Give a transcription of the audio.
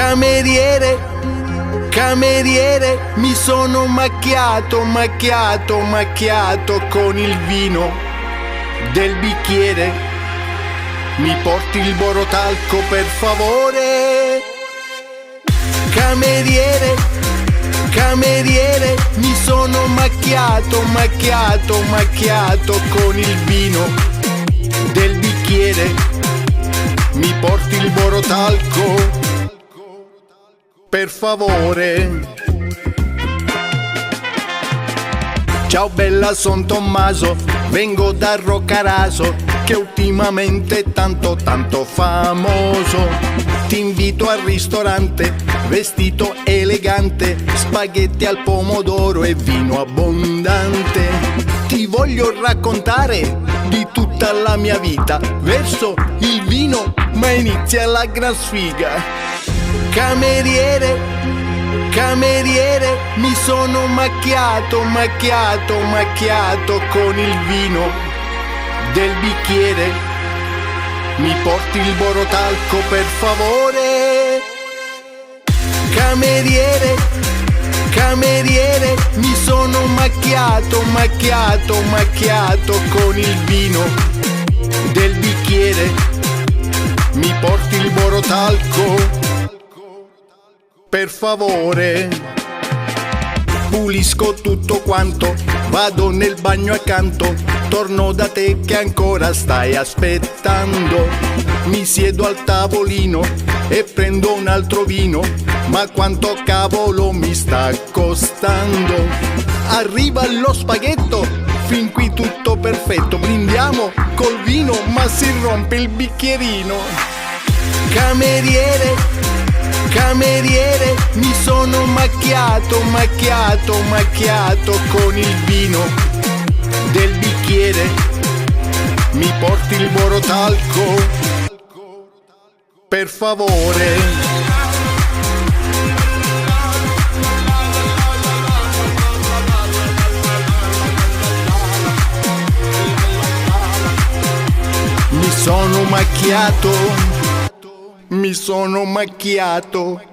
Cameriere, cameriere, mi sono macchiato con il vino del bicchiere. Mi porti il borotalco per favore. Cameriere, cameriere, mi sono macchiato con il vino del bicchiere. Mi porti il borotalco per favore. Ciao bella, son Tommaso, vengo da Roccaraso, che ultimamente è tanto famoso. Ti invito al ristorante, vestito elegante, spaghetti al pomodoro e vino abbondante. Ti voglio raccontare di tutta la mia vita, verso il vino ma inizia la gran sfiga. Cameriere, cameriere, mi sono macchiato con il vino del bicchiere. Mi porti il borotalco per favore. Cameriere, cameriere, mi sono macchiato con il vino del bicchiere. Mi porti il borotalco per favore. Pulisco tutto quanto, vado nel bagno accanto, torno da te che ancora stai aspettando. Mi siedo al tavolino e prendo un altro vino, ma quanto cavolo mi sta costando. Arriva lo spaghetto, fin qui tutto perfetto, brindiamo col vino ma si rompe il bicchierino. Cameriere, cameriere, mi sono macchiato con il vino del bicchiere. Mi porti il borotalco per favore. Mi sono macchiato